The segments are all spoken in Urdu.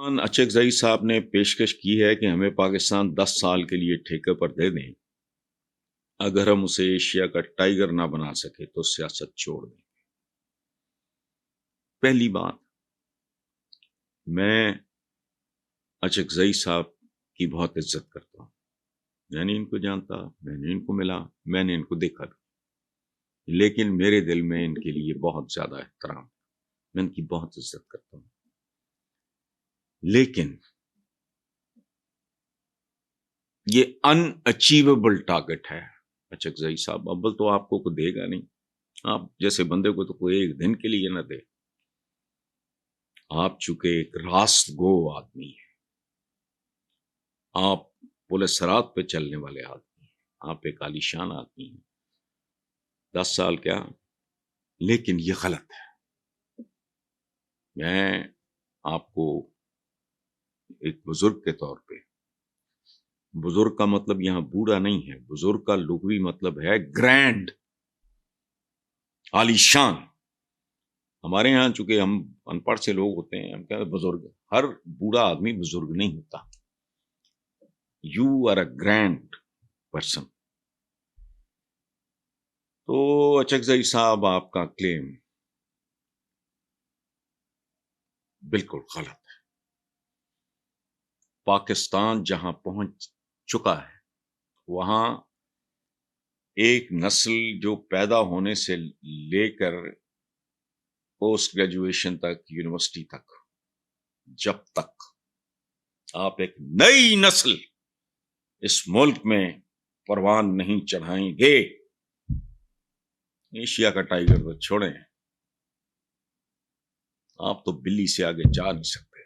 اچکزئی صاحب نے پیشکش کی ہے کہ ہمیں پاکستان 10 سال کے لیے ٹھیکے پر دے دیں، اگر ہم اسے ایشیا کا ٹائیگر نہ بنا سکے تو سیاست چھوڑ دیں۔ پہلی بات، میں اچکزئی صاحب کی بہت عزت کرتا ہوں، میں نے ان کو جانتا، میں نے ان کو ملا، میں نے ان کو دیکھا بھی، لیکن میرے دل میں ان کے لیے بہت زیادہ احترام، میں ان کی بہت عزت کرتا ہوں۔ لیکن یہ ان اچیویبل ٹارگٹ ہے اچکزئی صاحب۔ اول تو آپ کو کوئی دے گا نہیں، آپ جیسے بندے کو تو کوئی ایک دن کے لیے نہ دے۔ آپ چونکہ ایک راست گو آدمی ہیں، آپ پل صراط پہ چلنے والے آدمی ہیں، آپ ایک عالیشان آدمی ہیں۔ 10 سال کیا، لیکن یہ غلط ہے۔ میں آپ کو ایک بزرگ کے طور پہ، بزرگ کا مطلب یہاں بوڑھا نہیں ہے، بزرگ کا لغوی مطلب ہے گرینڈ، عالیشان۔ ہمارے ہاں چونکہ ہم ان پڑھ سے لوگ ہوتے ہیں، ہم کہتے ہیں بزرگ، ہر بوڑھا آدمی بزرگ نہیں ہوتا۔ You are a grand person. تو اچکزئی صاحب، آپ کا کلیم بالکل غلط ہے۔ پاکستان جہاں پہنچ چکا ہے، وہاں ایک نسل جو پیدا ہونے سے لے کر پوسٹ گریجویشن تک، یونیورسٹی تک، جب تک آپ ایک نئی نسل اس ملک میں پروان نہیں چڑھائیں گے، ایشیا کا ٹائیگر تو چھوڑیں، آپ تو بلی سے آگے جا نہیں سکتے۔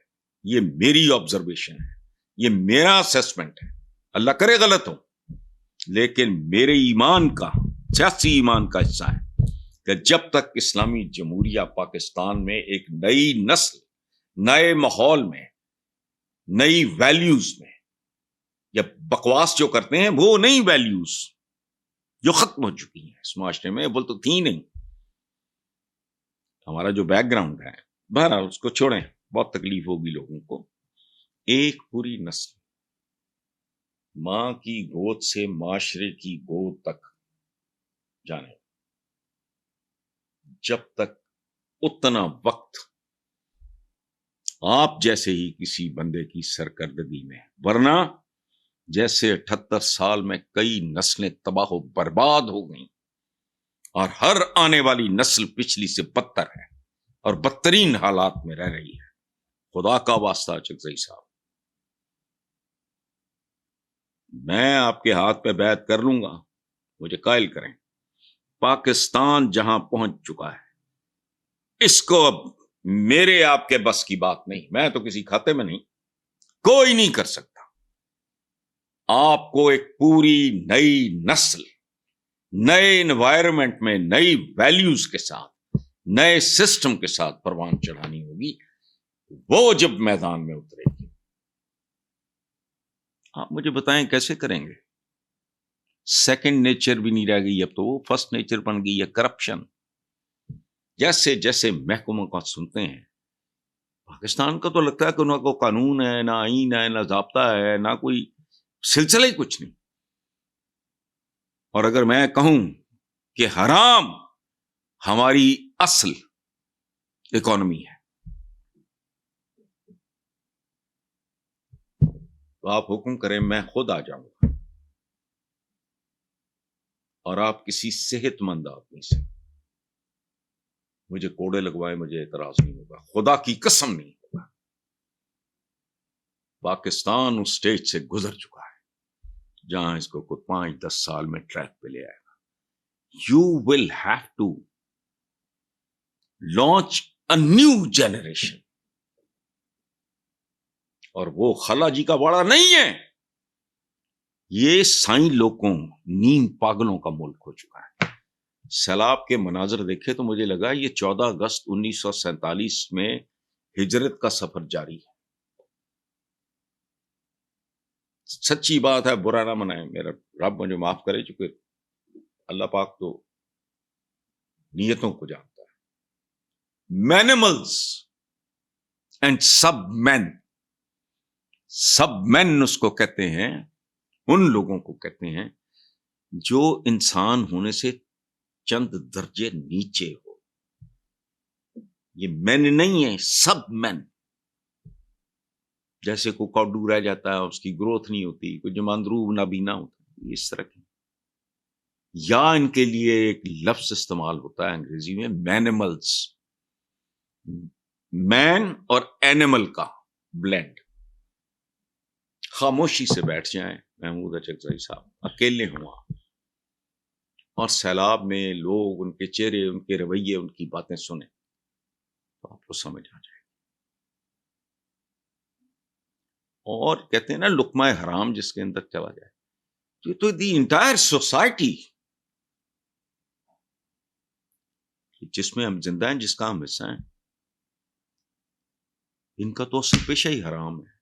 یہ میری آبزرویشن ہے، یہ میرا اسیسمنٹ ہے، اللہ کرے غلط ہو، لیکن میرے ایمان کا، سیاسی ایمان کا حصہ ہے کہ جب تک اسلامی جمہوریہ پاکستان میں ایک نئی نسل، نئے ماحول میں، نئی ویلیوز میں، یا بکواس جو کرتے ہیں وہ نئی ویلیوز جو ختم ہو چکی ہیں اس معاشرے میں، وہ تو تھی نہیں۔ ہمارا جو بیک گراؤنڈ ہے، بہرحال اس کو چھوڑیں، بہت تکلیف ہوگی لوگوں کو۔ ایک پوری نسل ماں کی گود سے معاشرے کی گود تک جانے، جب تک اتنا وقت آپ جیسے ہی کسی بندے کی سرکردگی میں، ورنہ جیسے 78 سال میں کئی نسلیں تباہ و برباد ہو گئیں، اور ہر آنے والی نسل پچھلی سے بدتر ہے اور بدترین حالات میں رہ رہی ہے۔ خدا کا واسطہ اچکزئی صاحب، میں آپ کے ہاتھ پہ بیعت کر لوں گا، مجھے قائل کریں۔ پاکستان جہاں پہنچ چکا ہے، اس کو اب میرے آپ کے بس کی بات نہیں، میں تو کسی کھاتے میں نہیں، کوئی نہیں کر سکتا۔ آپ کو ایک پوری نئی نسل، نئے انوائرمنٹ میں، نئی ویلیوز کے ساتھ، نئے سسٹم کے ساتھ پروان چڑھانی ہوگی۔ وہ جب میدان میں اترے گی، آپ مجھے بتائیں کیسے کریں گے؟ سیکنڈ نیچر بھی نہیں رہ گئی، اب تو وہ فرسٹ نیچر بن گئی ہے، کرپشن۔ جیسے جیسے محکموں کا سنتے ہیں، پاکستان کا تو لگتا ہے کہ نہ کوئی قانون ہے، نہ آئین ہے، نہ ضابطہ ہے، نہ کوئی سلسلہ ہی کچھ نہیں۔ اور اگر میں کہوں کہ حرام ہماری اصل اکانومی ہے، تو آپ حکم کریں، میں خود آ جاؤں گا، اور آپ کسی صحت مند آدمی سے مجھے کوڑے لگوائے، مجھے اعتراض نہیں ہوگا، خدا کی قسم نہیں ہوگا۔ پاکستان اس سٹیج سے گزر چکا ہے جہاں اس کو کوئی 5-10 سال میں ٹریک پہ لے آئے گا۔ You will have to launch a new generation, اور وہ خلا جی کا واڑہ نہیں ہے، یہ سائیں لوگوں، نیم پاگلوں کا ملک ہو چکا ہے۔ سیلاب کے مناظر دیکھے تو مجھے لگا یہ 14 اگست 1947 میں ہجرت کا سفر جاری ہے۔ سچی بات ہے، برا نہ منائیں، میرا رب مجھے معاف کرے، چونکہ اللہ پاک تو نیتوں کو جانتا ہے۔ مینیملز اینڈ سب مین سب مین اس کو کہتے ہیں، ان لوگوں کو کہتے ہیں جو انسان ہونے سے چند درجے نیچے ہو. یہ مین نہیں ہے، سب مین. جیسے کوئی کوڈو رہ جاتا ہے، اس کی گروتھ نہیں ہوتی، کوئی جماندرو نابینا ہوتا ہے، اس طرح کی. یا ان کے لیے ایک لفظ استعمال ہوتا ہے انگریزی میں، مینیملز. مین اور اینیمل کا بلینڈ. خاموشی سے بیٹھ جائیں محمود اچکزئی صاحب، اکیلے ہوں آپ، اور سیلاب میں لوگ، ان کے چہرے، ان کے رویے، ان کی باتیں سنیں تو آپ کو سمجھ آ جائے. اور کہتے ہیں نا لقمہ حرام جس کے اندر چلا جائے، یہ تو دی انٹائر سوسائٹی جس میں ہم زندہ ہیں، جس کا ہم حصہ ہیں، ان کا تو اصل پیشہ ہی حرام ہے.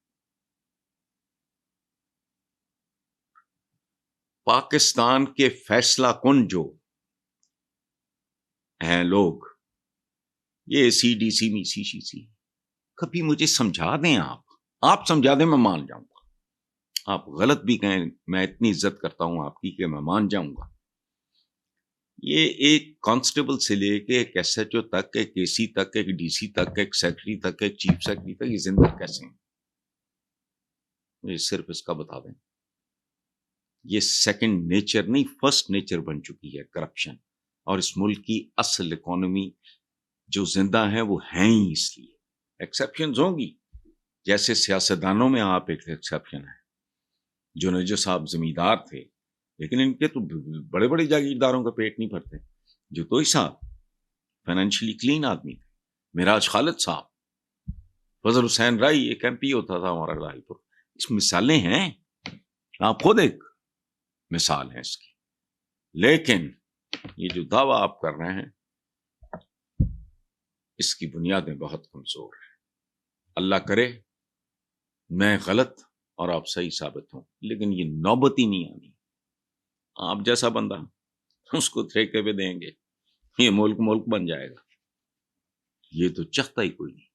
پاکستان کے فیصلہ کن جو ہیں لوگ، یہ سی ڈی سی می سی سی سی، کبھی مجھے سمجھا دیں، آپ سمجھا دیں، میں مان جاؤں گا. آپ غلط بھی کہیں، میں اتنی عزت کرتا ہوں آپ کی کہ میں مان جاؤں گا. یہ ایک کانسٹیبل سے لے کے ایک ایس ایچ او تک، ایک اے سی تک، ایک ڈی سی تک، ایک سیکرٹری تک، ایک چیف سیکرٹری تک، یہ زندہ کیسے ہیں؟ مجھے صرف اس کا بتا دیں. یہ سیکنڈ نیچر نہیں، فرسٹ نیچر بن چکی ہے کرپشن. اور اس ملک کی اصل اکانومی جو زندہ ہیں وہ ہیں ہی اس لیے. ایکسیپشنز ہوں گی، جیسے سیاستدانوں میں آپ ایک ایکسیپشن ہے. جو صاحب زمیندار تھے، لیکن ان کے تو بڑے بڑے جاگیرداروں کا پیٹ نہیں بھرتے. جو توئی صاحب فائنینشلی کلین آدمی تھے، معراج خالد صاحب، فضل حسین رائی ایک ایم پی ہوتا تھا ہمارا راہل پور. اس مثالیں ہیں، آپ خود ایک مثال ہیں اس کی. لیکن یہ جو دعویٰ آپ کر رہے ہیں، اس کی بنیادیں بہت کمزور ہیں. اللہ کرے میں غلط اور آپ صحیح ثابت ہوں، لیکن یہ نوبت ہی نہیں آنی. آپ جیسا بندہ اس کو ٹھیکے پہ دیں گے، یہ ملک بن جائے گا. یہ تو چاہتا ہی کوئی نہیں.